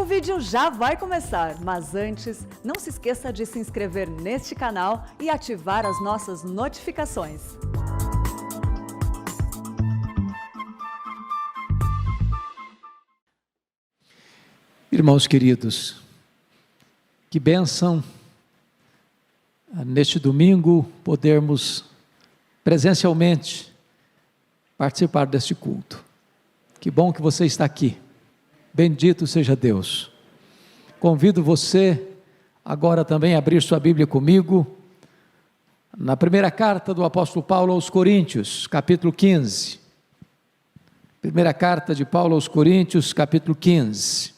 O vídeo já vai começar, mas antes, não se esqueça de se inscrever neste canal e ativar as nossas notificações. Irmãos queridos, que bênção neste domingo podermos presencialmente participar deste culto. Que bom que você está aqui. Bendito seja Deus. Convido você agora também a abrir sua Bíblia comigo na primeira carta do apóstolo Paulo aos Coríntios, capítulo 15. Primeira carta de Paulo aos Coríntios, capítulo 15.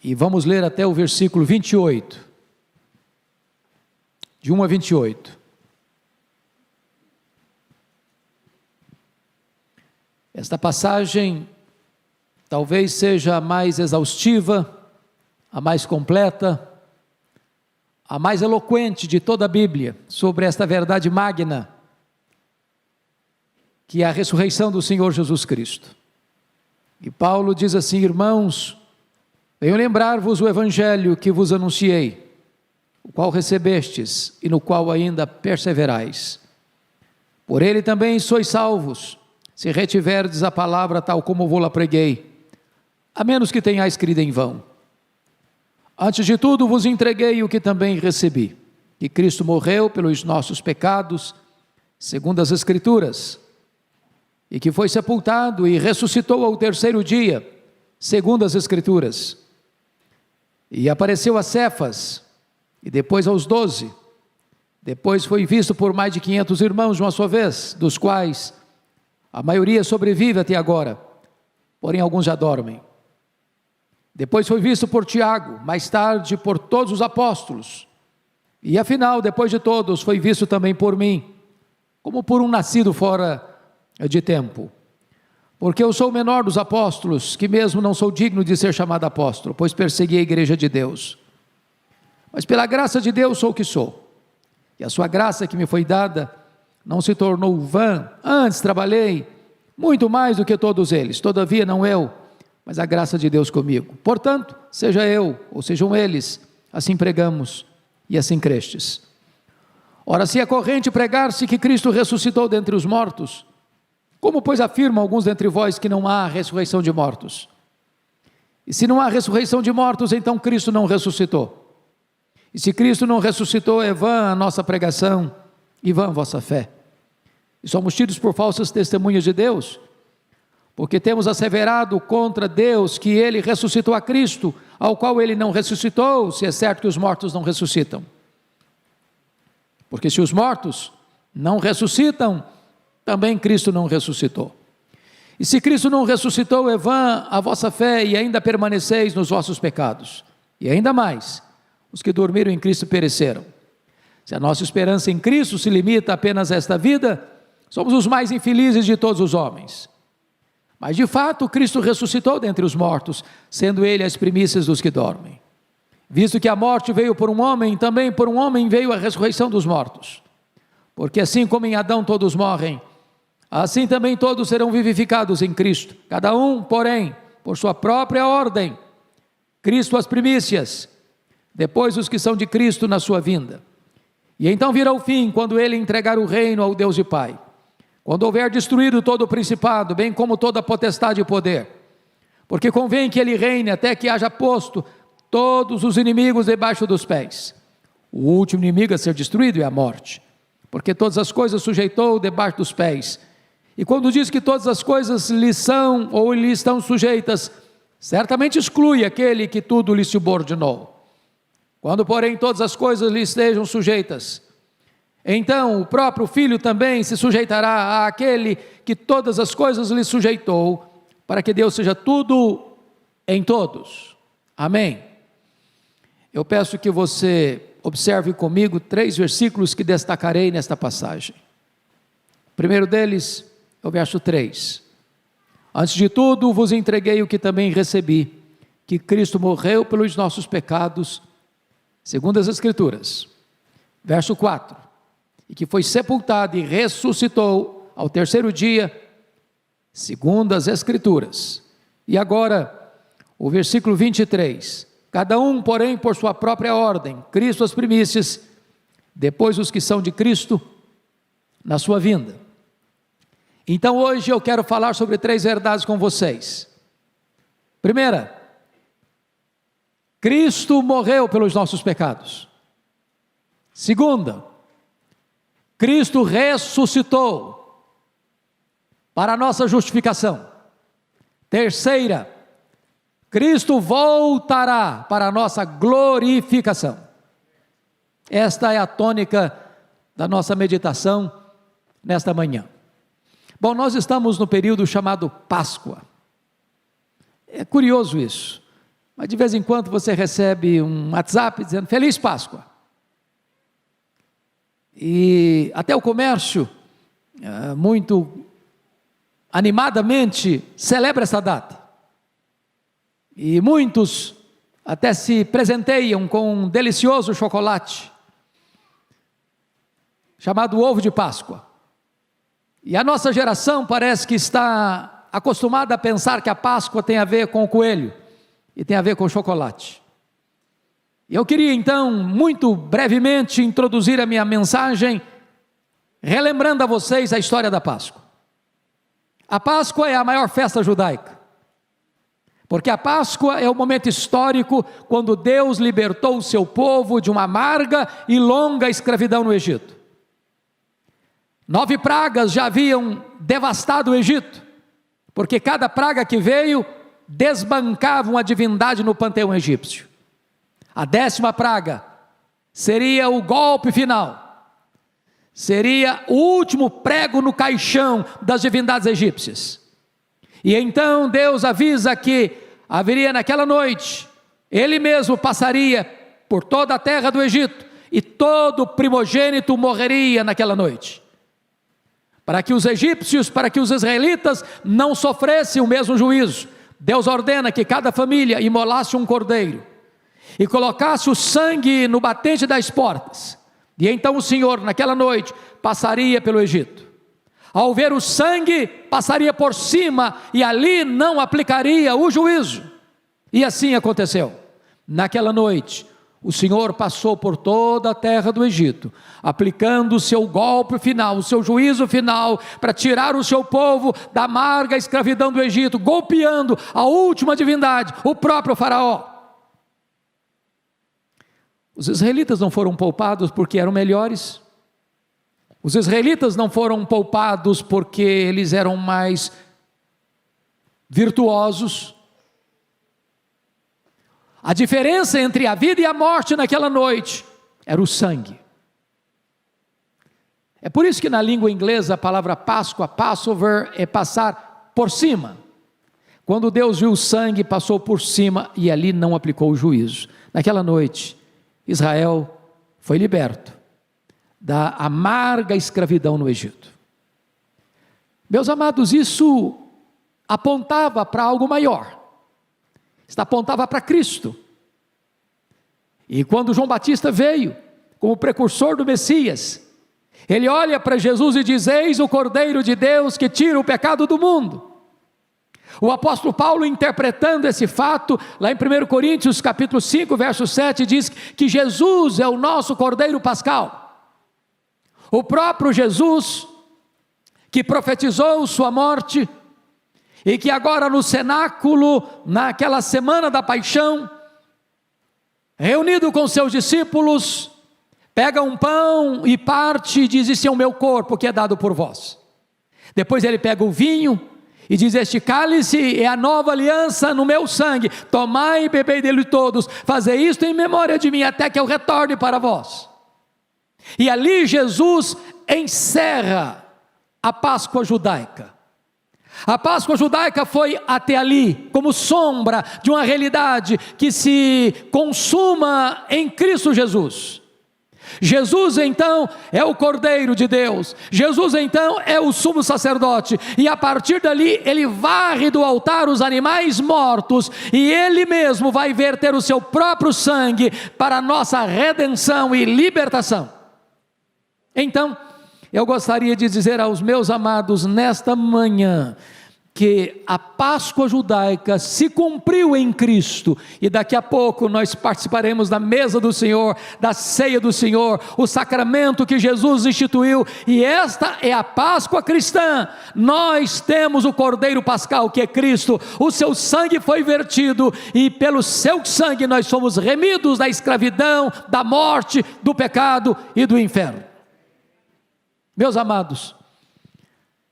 E vamos ler até o versículo 28. De 1 a 28. Esta passagem talvez seja a mais exaustiva, a mais completa, a mais eloquente de toda a Bíblia sobre esta verdade magna, que é a ressurreição do Senhor Jesus Cristo. E Paulo diz assim: irmãos, venho lembrar-vos o evangelho que vos anunciei, o qual recebestes e no qual ainda perseverais. Por ele também sois salvos, se retiverdes a palavra tal como vou-la preguei, a menos que tenhais crido em vão. Antes de tudo vos entreguei o que também recebi, que Cristo morreu pelos nossos pecados, segundo as Escrituras, e que foi sepultado e ressuscitou ao terceiro dia, segundo as Escrituras, e apareceu a Cefas, e depois aos 12, depois foi visto por mais de 500 irmãos de uma só vez, dos quais a maioria sobrevive até agora, porém alguns já dormem. Depois foi visto por Tiago, mais tarde por todos os apóstolos, e afinal, depois de todos, foi visto também por mim, como por um nascido fora de tempo. Porque eu sou o menor dos apóstolos, que mesmo não sou digno de ser chamado apóstolo, pois persegui a igreja de Deus. Mas pela graça de Deus sou o que sou, e a sua graça que me foi dada não se tornou vã. Antes trabalhei muito mais do que todos eles, todavia não eu, mas a graça de Deus comigo. Portanto, seja eu, ou sejam eles, assim pregamos, e assim crestes. Ora, se é corrente pregar-se que Cristo ressuscitou dentre os mortos, como pois afirmam alguns dentre vós que não há ressurreição de mortos? E se não há ressurreição de mortos, então Cristo não ressuscitou. E se Cristo não ressuscitou, é vã a nossa pregação, e vã a vossa fé. E somos tidos por falsas testemunhas de Deus, porque temos asseverado contra Deus que Ele ressuscitou a Cristo, ao qual Ele não ressuscitou, se é certo que os mortos não ressuscitam. Porque se os mortos não ressuscitam, também Cristo não ressuscitou. E se Cristo não ressuscitou, é vã a vossa fé, e ainda permaneceis nos vossos pecados. E ainda mais, os que dormiram em Cristo pereceram. Se a nossa esperança em Cristo se limita apenas a esta vida, somos os mais infelizes de todos os homens. Mas de fato Cristo ressuscitou dentre os mortos, sendo Ele as primícias dos que dormem. Visto que a morte veio por um homem, também por um homem veio a ressurreição dos mortos. Porque assim como em Adão todos morrem, assim também todos serão vivificados em Cristo, cada um, porém, por sua própria ordem. Cristo as primícias, depois os que são de Cristo na sua vinda. E então virá o fim, quando Ele entregar o reino ao Deus e Pai, quando houver destruído todo o principado, bem como toda a potestade e poder, porque convém que Ele reine até que haja posto todos os inimigos debaixo dos pés. O último inimigo a ser destruído é a morte, porque todas as coisas sujeitou debaixo dos pés. E quando diz que todas as coisas lhe são ou lhe estão sujeitas, certamente exclui aquele que tudo lhe subordinou. Quando, porém, todas as coisas lhe estejam sujeitas, então o próprio Filho também se sujeitará àquele que todas as coisas lhe sujeitou, para que Deus seja tudo em todos. Amém? Eu peço que você observe comigo 3 versículos que destacarei nesta passagem. O primeiro deles é o verso 3. Antes de tudo vos entreguei o que também recebi, que Cristo morreu pelos nossos pecados, segundo as Escrituras. Verso 4. E que foi sepultado e ressuscitou ao terceiro dia, segundo as Escrituras. E agora, o versículo 23. Cada um, porém, por sua própria ordem, Cristo as primícias, depois os que são de Cristo na sua vinda. Então hoje eu quero falar sobre 3 verdades com vocês. Primeira, Cristo morreu pelos nossos pecados. Segunda, Cristo ressuscitou para a nossa justificação. Terceira, Cristo voltará para a nossa glorificação. Esta é a tônica da nossa meditação nesta manhã. Bom, nós estamos no período chamado Páscoa. É curioso isso, mas de vez em quando você recebe um WhatsApp dizendo Feliz Páscoa. E até o comércio, muito animadamente, celebra essa data. E muitos até se presenteiam com um delicioso chocolate, chamado ovo de Páscoa. E a nossa geração parece que está acostumada a pensar que a Páscoa tem a ver com o coelho, e tem a ver com o chocolate. Eu queria então, muito brevemente, introduzir a minha mensagem, relembrando a vocês a história da Páscoa. A Páscoa é a maior festa judaica, porque a Páscoa é o momento histórico quando Deus libertou o seu povo de uma amarga e longa escravidão no Egito. 9 pragas já haviam devastado o Egito, porque cada praga que veio desbancava uma divindade no panteão egípcio. A 10ª praga seria o golpe final, seria o último prego no caixão das divindades egípcias. E então Deus avisa que haveria naquela noite, Ele mesmo passaria por toda a terra do Egito, e todo primogênito morreria naquela noite, para que os egípcios, para que os israelitas não sofressem o mesmo juízo. Deus ordena que cada família imolasse um cordeiro, e colocasse o sangue no batente das portas, e então o Senhor naquela noite passaria pelo Egito. Ao ver o sangue, passaria por cima, e ali não aplicaria o juízo. E assim aconteceu. Naquela noite, o Senhor passou por toda a terra do Egito, aplicando o seu golpe final, o seu juízo final, para tirar o seu povo da amarga escravidão do Egito, golpeando a última divindade, o próprio faraó. Os israelitas não foram poupados porque eram melhores. Os israelitas não foram poupados porque eles eram mais virtuosos. A diferença entre a vida e a morte naquela noite era o sangue. É por isso que na língua inglesa a palavra Páscoa, Passover, é passar por cima. Quando Deus viu o sangue, passou por cima e ali não aplicou o juízo. Naquela noite, Israel foi liberto da amarga escravidão no Egito. Meus amados, isso apontava para algo maior. Isso apontava para Cristo. E quando João Batista veio como precursor do Messias, ele olha para Jesus e diz: eis o Cordeiro de Deus que tira o pecado do mundo. O apóstolo Paulo, interpretando esse fato, lá em 1 Coríntios capítulo 5, verso 7, diz que Jesus é o nosso Cordeiro Pascal. O próprio Jesus, que profetizou sua morte, e que agora no cenáculo, naquela semana da paixão, reunido com seus discípulos, pega um pão e parte e diz: esse é o meu corpo que é dado por vós. Depois ele pega o vinho e diz: este cálice é a nova aliança no meu sangue, tomai e bebei dele todos, fazei isto em memória de mim, até que eu retorne para vós. E ali Jesus encerra a Páscoa judaica. A Páscoa judaica foi até ali como sombra de uma realidade que se consuma em Cristo Jesus. Jesus então é o Cordeiro de Deus, Jesus então é o sumo sacerdote, e a partir dali ele varre do altar os animais mortos, e ele mesmo vai verter o seu próprio sangue para a nossa redenção e libertação. Então, eu gostaria de dizer aos meus amados nesta manhã, que a Páscoa judaica se cumpriu em Cristo, e daqui a pouco nós participaremos da mesa do Senhor, da ceia do Senhor, o sacramento que Jesus instituiu, e esta é a Páscoa cristã. Nós temos o Cordeiro Pascal, que é Cristo, o seu sangue foi vertido, e pelo seu sangue nós somos remidos da escravidão, da morte, do pecado e do inferno. Meus amados,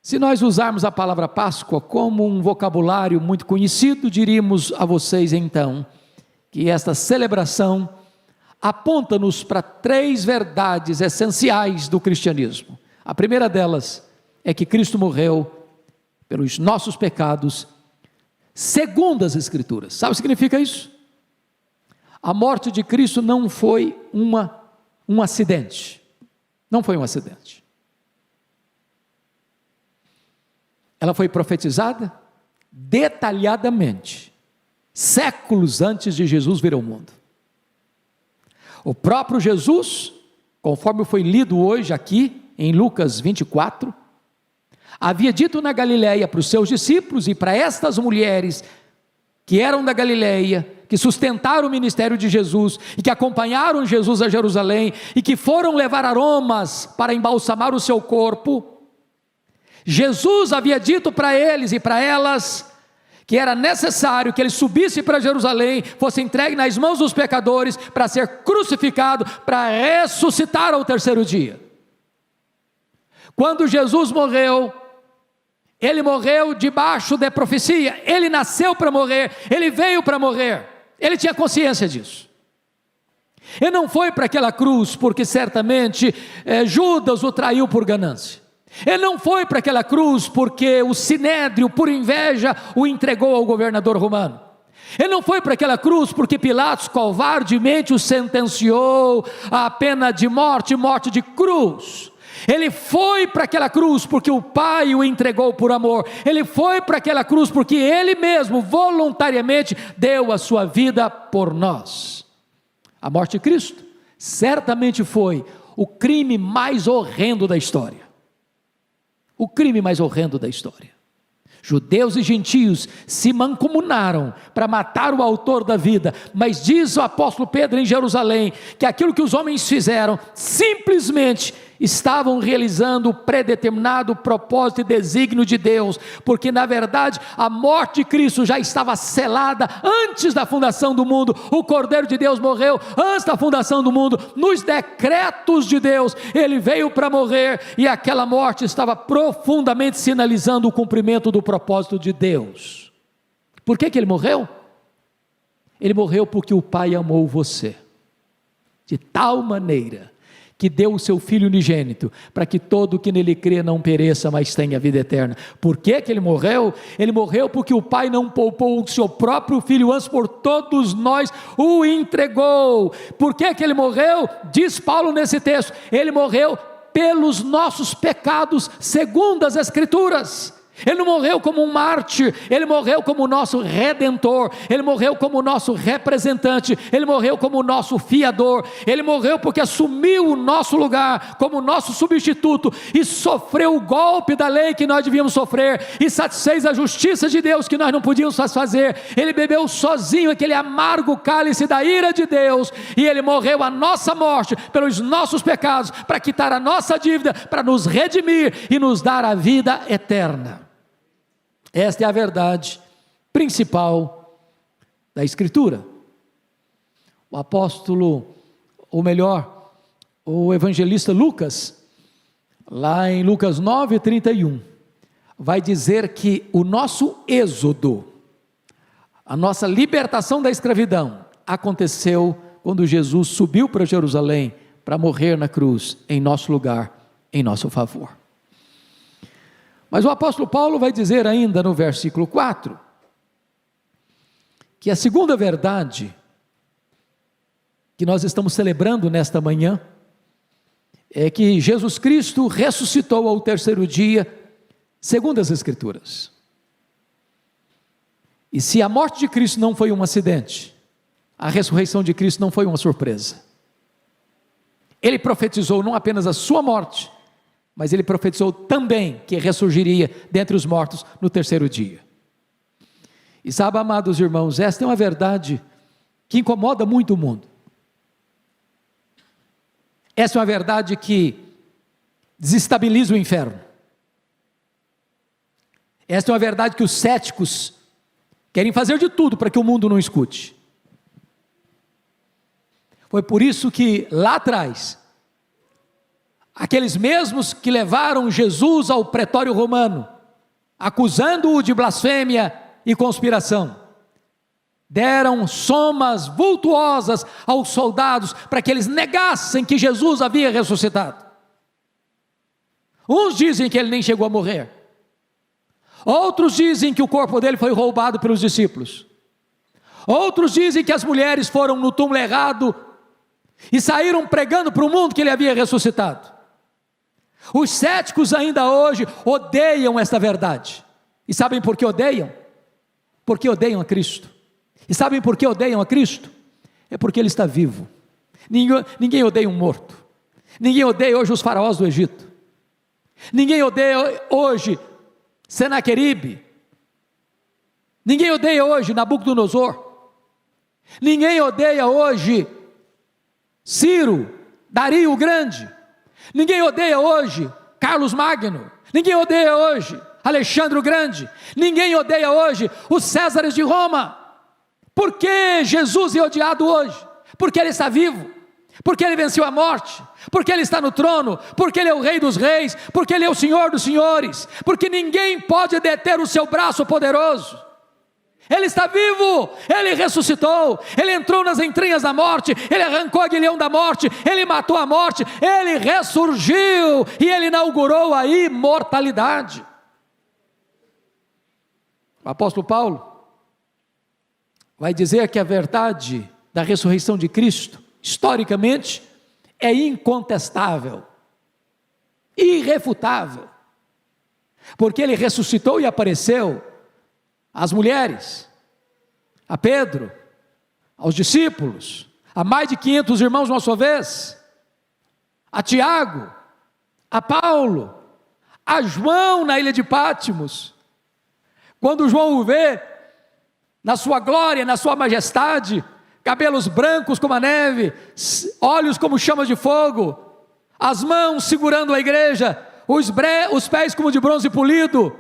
se nós usarmos a palavra Páscoa como um vocabulário muito conhecido, diríamos a vocês então, que esta celebração aponta-nos para 3 verdades essenciais do cristianismo. A primeira delas é que Cristo morreu pelos nossos pecados, segundo as Escrituras. Sabe o que significa isso? A morte de Cristo não foi um acidente, não foi um acidente. Ela foi profetizada detalhadamente, séculos antes de Jesus vir ao mundo. O próprio Jesus, conforme foi lido hoje aqui em Lucas 24, havia dito na Galileia para os seus discípulos e para estas mulheres que eram da Galileia, que sustentaram o ministério de Jesus e que acompanharam Jesus a Jerusalém e que foram levar aromas para embalsamar o seu corpo. Jesus havia dito para eles e para elas que era necessário que ele subisse para Jerusalém, fosse entregue nas mãos dos pecadores para ser crucificado, para ressuscitar ao terceiro dia. Quando Jesus morreu, ele morreu debaixo da profecia, ele nasceu para morrer, ele veio para morrer, ele tinha consciência disso. Ele não foi para aquela cruz porque certamente Judas o traiu por ganância. Ele não foi para aquela cruz porque o sinédrio, por inveja, o entregou ao governador romano. Ele não foi para aquela cruz porque Pilatos covardemente o sentenciou à pena de morte, morte de cruz. Ele foi para aquela cruz porque o Pai o entregou por amor. Ele foi para aquela cruz porque Ele mesmo voluntariamente deu a sua vida por nós. A morte de Cristo certamente foi o crime mais horrendo da história. O crime mais horrendo da história. Judeus e gentios se mancomunaram para matar o autor da vida, mas diz o apóstolo Pedro em Jerusalém, que aquilo que os homens fizeram, simplesmente estavam realizando o predeterminado propósito e desígnio de Deus, porque na verdade a morte de Cristo já estava selada antes da fundação do mundo. O Cordeiro de Deus morreu antes da fundação do mundo, nos decretos de Deus, ele veio para morrer, e aquela morte estava profundamente sinalizando o cumprimento do propósito de Deus. Por que ele morreu? Ele morreu porque o Pai amou você, de tal maneira que deu o seu Filho unigênito, para que todo o que nele crê não pereça, mas tenha vida eterna. Por que ele morreu? Ele morreu porque o Pai não poupou o seu próprio Filho, antes por todos nós o entregou. Por que ele morreu? Diz Paulo nesse texto, ele morreu pelos nossos pecados, segundo as Escrituras. Ele não morreu como um mártir, ele morreu como o nosso redentor, ele morreu como o nosso representante, ele morreu como o nosso fiador, ele morreu porque assumiu o nosso lugar como nosso substituto e sofreu o golpe da lei que nós devíamos sofrer e satisfez a justiça de Deus que nós não podíamos fazer. Ele bebeu sozinho aquele amargo cálice da ira de Deus e ele morreu a nossa morte pelos nossos pecados, para quitar a nossa dívida, para nos redimir e nos dar a vida eterna. Esta é a verdade principal da Escritura. O apóstolo, ou melhor, o evangelista Lucas, lá em Lucas 9:31, vai dizer que o nosso êxodo, a nossa libertação da escravidão, aconteceu quando Jesus subiu para Jerusalém para morrer na cruz, em nosso lugar, em nosso favor. Mas o apóstolo Paulo vai dizer ainda no versículo 4, que a segunda verdade que nós estamos celebrando nesta manhã, é que Jesus Cristo ressuscitou ao terceiro dia, segundo as Escrituras. E se a morte de Cristo não foi um acidente, a ressurreição de Cristo não foi uma surpresa. Ele profetizou não apenas a sua morte, mas ele profetizou também que ressurgiria dentre os mortos no terceiro dia. E sabe, amados irmãos, esta é uma verdade que incomoda muito o mundo. Essa é uma verdade que desestabiliza o inferno. Esta é uma verdade que os céticos querem fazer de tudo para que o mundo não escute. Foi por isso que lá atrás, aqueles mesmos que levaram Jesus ao pretório romano, acusando-o de blasfêmia e conspiração, deram somas vultuosas aos soldados para que eles negassem que Jesus havia ressuscitado. Uns dizem que ele nem chegou a morrer, outros dizem que o corpo dele foi roubado pelos discípulos, outros dizem que as mulheres foram no túmulo errado e saíram pregando para o mundo que ele havia ressuscitado. Os céticos ainda hoje odeiam esta verdade. E sabem por que odeiam? Porque odeiam a Cristo. E sabem por que odeiam a Cristo? É porque ele está vivo. Ninguém odeia um morto. Ninguém odeia hoje os faraós do Egito. Ninguém odeia hoje Senaqueribe. Ninguém odeia hoje Nabucodonosor. Ninguém odeia hoje Ciro, Dario o Grande. Ninguém odeia hoje Carlos Magno. Ninguém odeia hoje Alexandre o Grande. Ninguém odeia hoje os Césares de Roma. Por que Jesus é odiado hoje? Porque ele está vivo, porque ele venceu a morte, porque ele está no trono, porque ele é o Rei dos Reis, porque ele é o Senhor dos Senhores, porque ninguém pode deter o seu braço poderoso. Ele está vivo, ele ressuscitou, ele entrou nas entranhas da morte, ele arrancou o aguilhão da morte, ele matou a morte, ele ressurgiu e ele inaugurou a imortalidade. O apóstolo Paulo vai dizer que a verdade da ressurreição de Cristo, historicamente, é incontestável, irrefutável, porque ele ressuscitou e apareceu às mulheres, a Pedro, aos discípulos, a mais de 500 irmãos de uma só vez, a Tiago, a Paulo, a João na ilha de Pátimos. Quando João o vê na sua glória, na sua majestade, cabelos brancos como a neve, olhos como chamas de fogo, as mãos segurando a igreja, os pés como de bronze polido,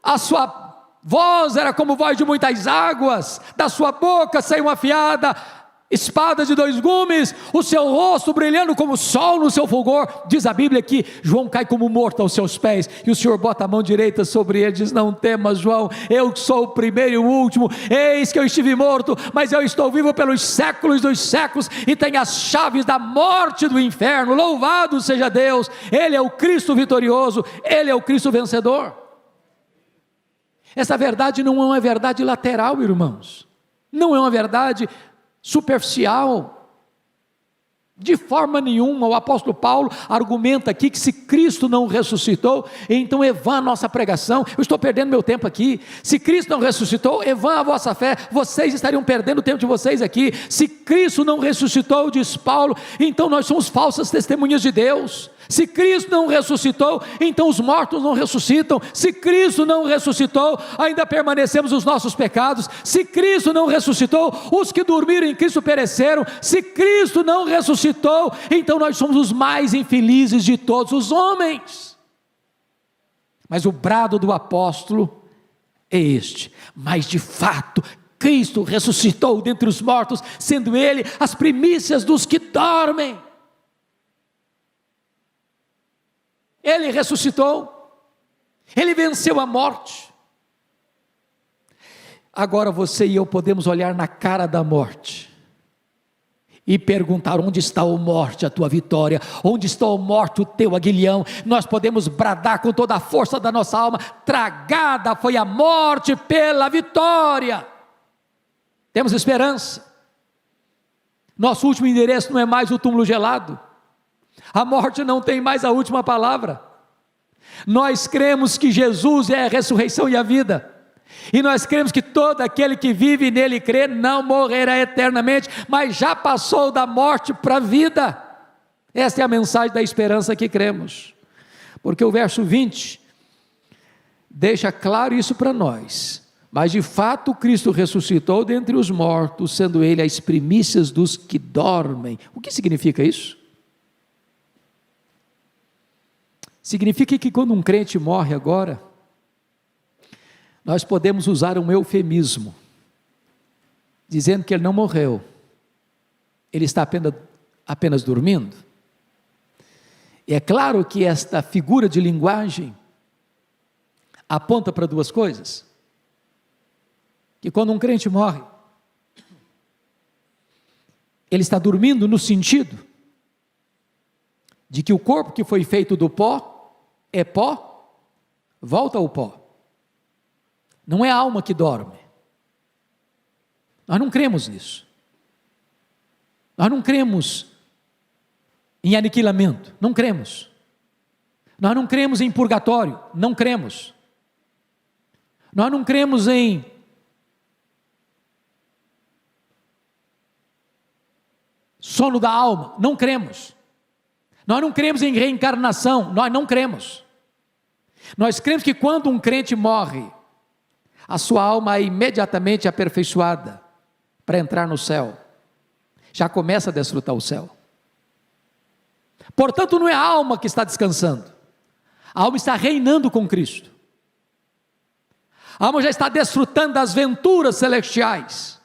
a sua voz era como voz de muitas águas, da sua boca saiu uma afiada espada de 2 gumes, o seu rosto brilhando como o sol no seu fulgor. Diz a Bíblia que João cai como morto aos seus pés, e o Senhor bota a mão direita sobre ele e diz: não temas, João, eu sou o primeiro e o último, eis que eu estive morto, mas eu estou vivo pelos séculos dos séculos, e tenho as chaves da morte e do inferno. Louvado seja Deus, ele é o Cristo vitorioso, ele é o Cristo vencedor. Essa verdade não é uma verdade lateral, irmãos, não é uma verdade superficial, de forma nenhuma. O apóstolo Paulo argumenta aqui que se Cristo não ressuscitou, então é vã a nossa pregação. Eu estou perdendo meu tempo aqui. Se Cristo não ressuscitou, é vã a vossa fé, vocês estariam perdendo o tempo de vocês aqui. Se Cristo não ressuscitou, diz Paulo, então nós somos falsas testemunhas de Deus. Se Cristo não ressuscitou, então os mortos não ressuscitam. Se Cristo não ressuscitou, ainda permanecemos nos nossos pecados. Se Cristo não ressuscitou, os que dormiram em Cristo pereceram. Se Cristo não ressuscitou, então nós somos os mais infelizes de todos os homens. Mas o brado do apóstolo é este: mas de fato Cristo ressuscitou dentre os mortos, sendo ele as primícias dos que dormem. Ele ressuscitou, ele venceu a morte. Agora você e eu podemos olhar na cara da morte e perguntar: onde está, ó morte, a tua vitória? Onde está, ó morte, o teu aguilhão? Nós podemos bradar com toda a força da nossa alma: tragada foi a morte pela vitória. Temos esperança. Nosso último endereço não é mais o túmulo gelado. A morte não tem mais a última palavra. Nós cremos que Jesus é a ressurreição e a vida, e nós cremos que todo aquele que vive nele e crê não morrerá eternamente, mas já passou da morte para a vida. Esta é a mensagem da esperança que cremos. porque o verso 20 deixa claro isso para nós. Mas de fato Cristo ressuscitou dentre os mortos, sendo Ele as primícias dos que dormem. O que significa isso? Significa que quando um crente morre agora, nós podemos usar um eufemismo, dizendo que ele não morreu, ele está apenas dormindo. E é claro que esta figura de linguagem aponta para duas coisas: que quando um crente morre, ele está dormindo no sentido de que o corpo que foi feito do pó é pó, volta ao pó. Não é a alma que dorme. Nós não cremos nisso. Nós não cremos em aniquilamento, não cremos. Nós não cremos em purgatório, não cremos. Nós não cremos em sono da alma, não cremos. Nós não cremos em reencarnação, nós não cremos. Nós cremos que quando um crente morre, a sua alma é imediatamente aperfeiçoada para entrar no céu. Já começa a desfrutar o céu. Portanto, não é a alma que está descansando. A alma está reinando com Cristo. A alma já está desfrutando das venturas celestiais.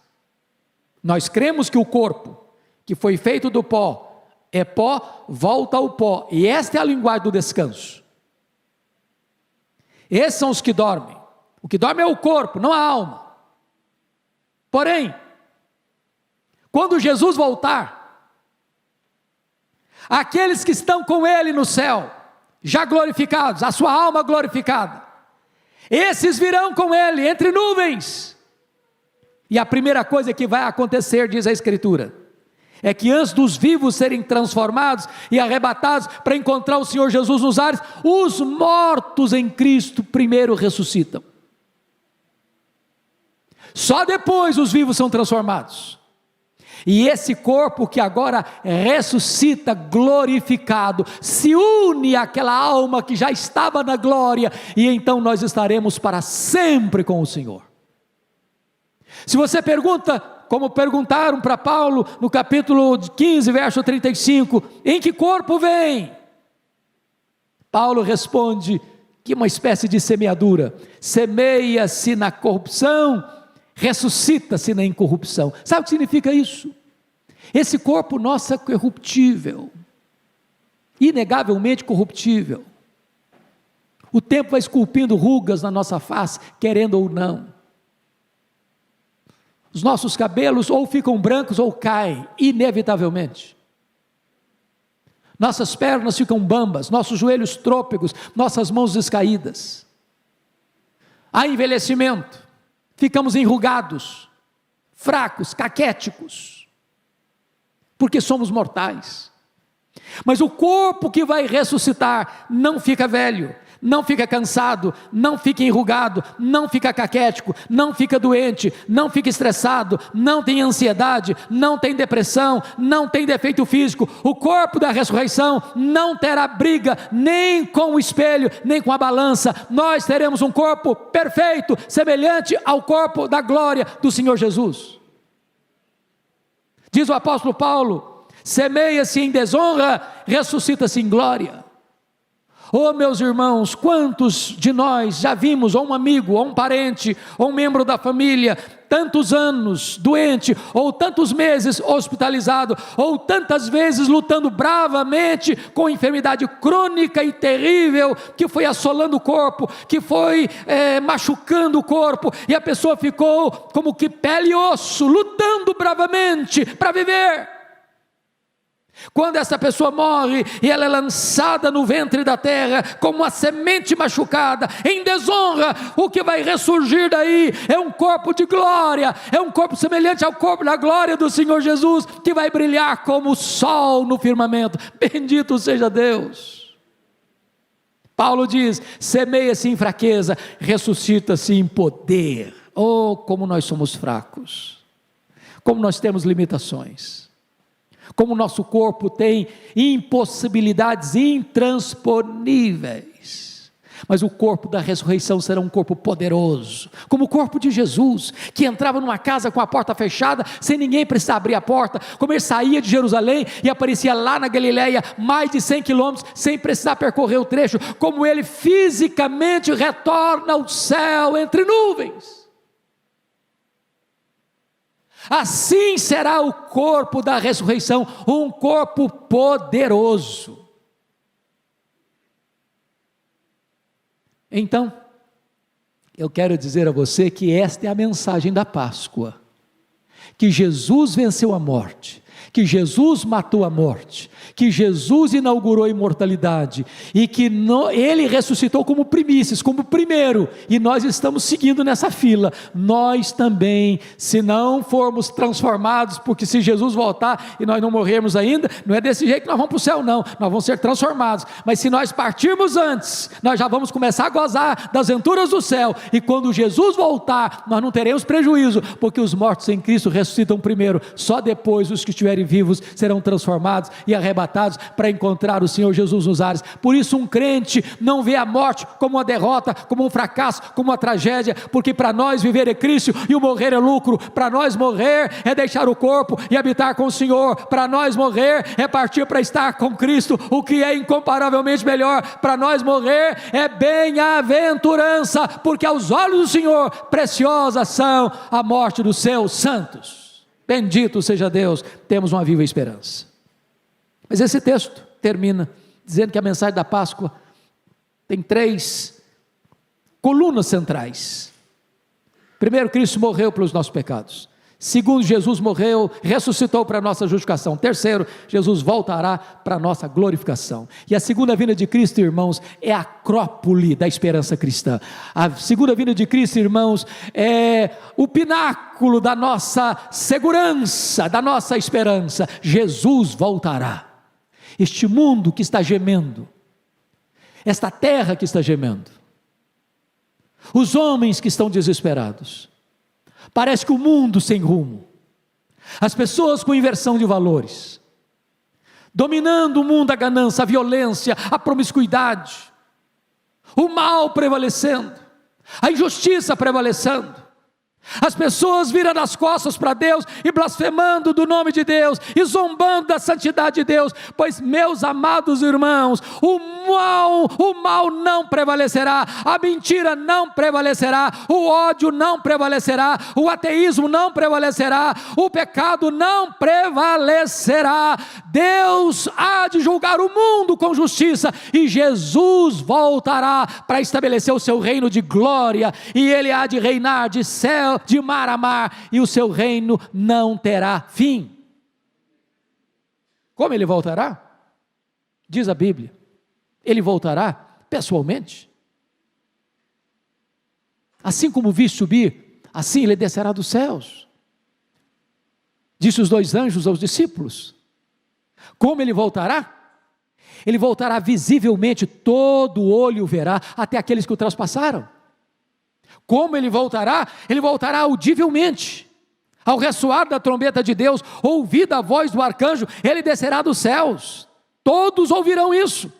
Nós cremos que o corpo, que foi feito do pó, é pó, volta ao pó. E esta é a linguagem do descanso. Esses são os que dormem. O que dorme é o corpo, não a alma. Porém, quando Jesus voltar, aqueles que estão com Ele no céu, já glorificados, a sua alma glorificada, esses virão com Ele entre nuvens. E a primeira coisa que vai acontecer, diz a Escritura, é que antes dos vivos serem transformados e arrebatados para encontrar o Senhor Jesus nos ares, os mortos em Cristo primeiro ressuscitam. Só depois os vivos são transformados. E esse corpo que agora ressuscita glorificado, se une àquela alma que já estava na glória, e então nós estaremos para sempre com o Senhor. Se você pergunta, como perguntaram para Paulo no capítulo 15, verso 35, em que corpo vem? Paulo responde que uma espécie de semeadura, semeia-se na corrupção, ressuscita-se na incorrupção. Sabe o que significa isso? Esse corpo nosso é corruptível, inegavelmente corruptível. O tempo vai esculpindo rugas na nossa face, querendo ou não. Os nossos cabelos ou ficam brancos ou caem, inevitavelmente. Nossas pernas ficam bambas, nossos joelhos trôpegos, nossas mãos descaídas. Há envelhecimento, ficamos enrugados, fracos, caquéticos, porque somos mortais. Mas o corpo que vai ressuscitar não fica velho, não fica cansado, não fica enrugado, não fica caquético, não fica doente, não fica estressado, não tem ansiedade, não tem depressão, não tem defeito físico. O corpo da ressurreição não terá briga nem com o espelho, nem com a balança. Nós teremos um corpo perfeito, semelhante ao corpo da glória do Senhor Jesus. Diz o apóstolo Paulo: semeia-se em desonra, ressuscita-se em glória. Oh, meus irmãos, quantos de nós já vimos ou um amigo, ou um parente, ou um membro da família, tantos anos doente, ou tantos meses hospitalizado, ou tantas vezes lutando bravamente com enfermidade crônica e terrível, que foi assolando o corpo, que foi machucando o corpo, e a pessoa ficou como que pele e osso, lutando bravamente para viver. Quando essa pessoa morre e ela é lançada no ventre da terra como uma semente machucada, em desonra, o que vai ressurgir daí é um corpo de glória, é um corpo semelhante ao corpo da glória do Senhor Jesus, que vai brilhar como o sol no firmamento. Bendito seja Deus. Paulo diz: semeia-se em fraqueza, ressuscita-se em poder. Oh, como nós somos fracos, como nós temos limitações, como o nosso corpo tem impossibilidades intransponíveis, mas o corpo da ressurreição será um corpo poderoso, como o corpo de Jesus, que entrava numa casa com a porta fechada, sem ninguém precisar abrir a porta, como ele saía de Jerusalém e aparecia lá na Galileia, mais de 100 quilômetros, sem precisar percorrer o trecho, como ele fisicamente retorna ao céu entre nuvens. Assim será o corpo da ressurreição, um corpo poderoso. Então, eu quero dizer a você que esta é a mensagem da Páscoa, que Jesus venceu a morte, que Jesus matou a morte, que Jesus inaugurou a imortalidade, e que Ele ressuscitou como primícias, como primeiro, e nós estamos seguindo nessa fila. Nós também, se não formos transformados, porque se Jesus voltar e nós não morrermos ainda, não é desse jeito que nós vamos para o céu não, nós vamos ser transformados, mas se nós partirmos antes, nós já vamos começar a gozar das venturas do céu, e quando Jesus voltar, nós não teremos prejuízo, porque os mortos em Cristo ressuscitam primeiro, só depois os que estiverem vivos serão transformados e arrebatados para encontrar o Senhor Jesus nos ares. Por isso um crente não vê a morte como uma derrota, como um fracasso, como uma tragédia, porque para nós viver é Cristo e o morrer é lucro. Para nós morrer é deixar o corpo e habitar com o Senhor. Para nós morrer é partir para estar com Cristo, o que é incomparavelmente melhor. Para nós morrer é bem-aventurança, porque aos olhos do Senhor preciosas são a morte dos seus santos. Bendito seja Deus, temos uma viva esperança. Mas esse texto termina dizendo que a mensagem da Páscoa tem 3 colunas centrais. Primeiro, Cristo morreu pelos nossos pecados. Segundo, Jesus morreu, ressuscitou para a nossa justificação. Terceiro, Jesus voltará para a nossa glorificação. E a segunda vinda de Cristo, irmãos, é a acrópole da esperança cristã. A segunda vinda de Cristo, irmãos, é o pináculo da nossa segurança, da nossa esperança. Jesus voltará. Este mundo que está gemendo, esta terra que está gemendo, os homens que estão desesperados, parece que o mundo sem rumo, as pessoas com inversão de valores, dominando o mundo, a ganância, a violência, a promiscuidade, o mal prevalecendo, a injustiça prevalecendo, as pessoas virando as costas para Deus e blasfemando do nome de Deus e zombando da santidade de Deus, pois, meus amados irmãos, o mal não prevalecerá, a mentira não prevalecerá, o ódio não prevalecerá, o ateísmo não prevalecerá, o pecado não prevalecerá. Deus há de julgar o mundo com justiça e Jesus voltará para estabelecer o seu reino de glória, e Ele há de reinar de céu, de mar a mar, e o seu reino não terá fim. Como Ele voltará? Diz a Bíblia, Ele voltará pessoalmente. Assim como vi subir, assim Ele descerá dos céus. Disse os 2 anjos aos discípulos. Como Ele voltará? Ele voltará visivelmente, todo olho verá, até aqueles que o transpassaram. Como Ele voltará? Ele voltará audivelmente, ao ressoar da trombeta de Deus, ouvida a voz do arcanjo, Ele descerá dos céus, todos ouvirão isso.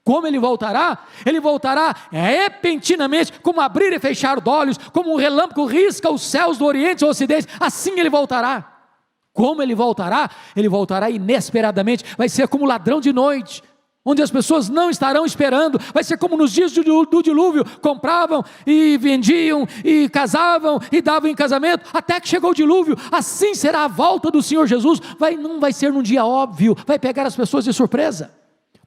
Como Ele voltará? Ele voltará repentinamente, como abrir e fechar de olhos, como um relâmpago risca os céus do oriente ao ocidente, assim Ele voltará. Como Ele voltará? Ele voltará inesperadamente, vai ser como ladrão de noite, onde as pessoas não estarão esperando, vai ser como nos dias do dilúvio, compravam e vendiam, e casavam e davam em casamento, até que chegou o dilúvio. Assim será a volta do Senhor Jesus, não vai ser num dia óbvio, vai pegar as pessoas de surpresa.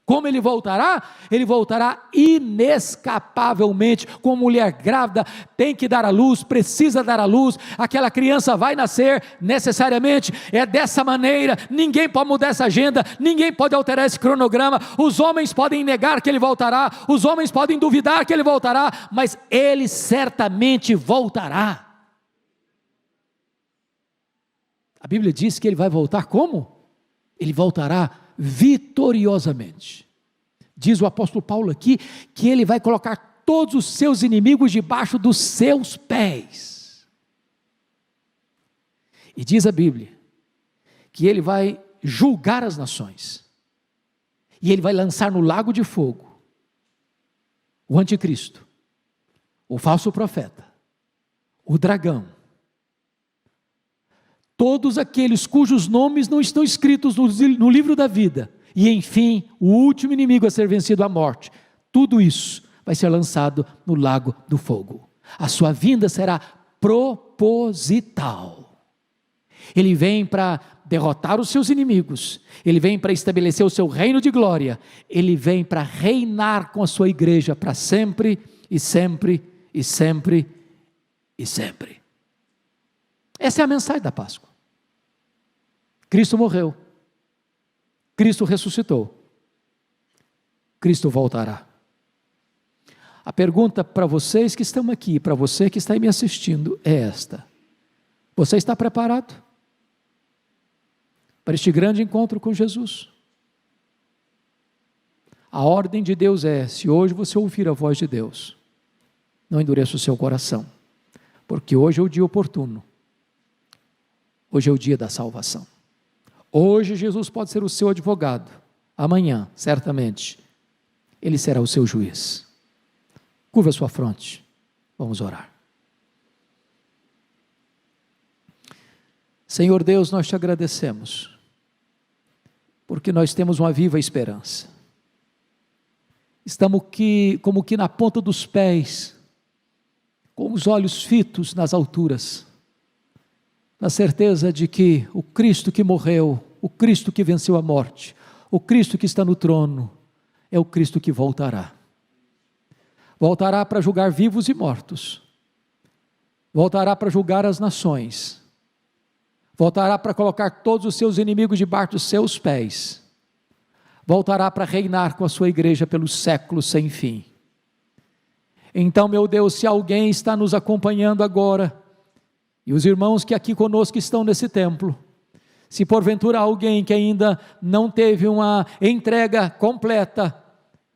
Como Ele voltará? Ele voltará inescapavelmente, como mulher grávida tem que dar à luz, precisa dar à luz, aquela criança vai nascer necessariamente, é dessa maneira, ninguém pode mudar essa agenda, ninguém pode alterar esse cronograma, os homens podem negar que Ele voltará, os homens podem duvidar que Ele voltará, mas Ele certamente voltará. A Bíblia diz que Ele vai voltar como? Ele voltará vitoriosamente. Diz o apóstolo Paulo aqui, que Ele vai colocar todos os seus inimigos debaixo dos seus pés. E diz a Bíblia, que ele vai julgar as nações, e ele vai lançar no lago de fogo o anticristo, o falso profeta, o dragão, todos aqueles cujos nomes não estão escritos no livro da vida, e enfim, o último inimigo a ser vencido, a morte. Tudo isso vai ser lançado no lago do fogo. A sua vinda será proposital. Ele vem para derrotar os seus inimigos, ele vem para estabelecer o seu reino de glória, ele vem para reinar com a sua igreja para sempre e sempre e sempre e sempre. Essa é a mensagem da Páscoa. Cristo morreu, Cristo ressuscitou, Cristo voltará. A pergunta para vocês que estão aqui, para você que está aí me assistindo, é esta: você está preparado para este grande encontro com Jesus? A ordem de Deus é: se hoje você ouvir a voz de Deus, não endureça o seu coração, porque hoje é o dia oportuno, hoje é o dia da salvação. Hoje Jesus pode ser o seu advogado, amanhã, certamente, ele será o seu juiz. Curva a sua fronte, vamos orar. Senhor Deus, nós te agradecemos, porque nós temos uma viva esperança. Estamos como que na ponta dos pés, com os olhos fitos nas alturas, na certeza de que o Cristo que morreu, o Cristo que venceu a morte, o Cristo que está no trono, é o Cristo que voltará. Voltará para julgar vivos e mortos, voltará para julgar as nações, voltará para colocar todos os seus inimigos debaixo dos seus pés, voltará para reinar com a sua igreja pelos séculos sem fim. Então, meu Deus, se alguém está nos acompanhando agora, e os irmãos que aqui conosco estão nesse templo, se porventura alguém que ainda não teve uma entrega completa,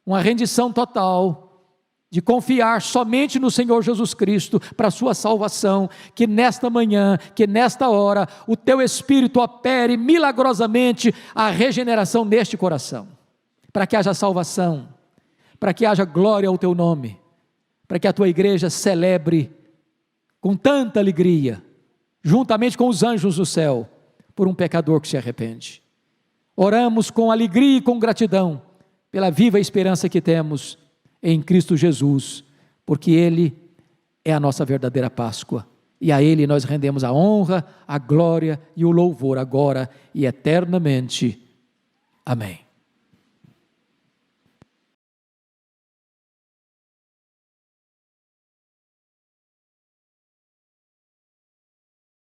uma rendição total, de confiar somente no Senhor Jesus Cristo para a sua salvação, que nesta manhã, que nesta hora, o teu Espírito opere milagrosamente a regeneração neste coração, para que haja salvação, para que haja glória ao teu nome, para que a tua igreja celebre com tanta alegria, juntamente com os anjos do céu, por um pecador que se arrepende. Oramos com alegria e com gratidão, pela viva esperança que temos em Cristo Jesus, porque Ele é a nossa verdadeira Páscoa, e a Ele nós rendemos a honra, a glória e o louvor agora e eternamente. Amém.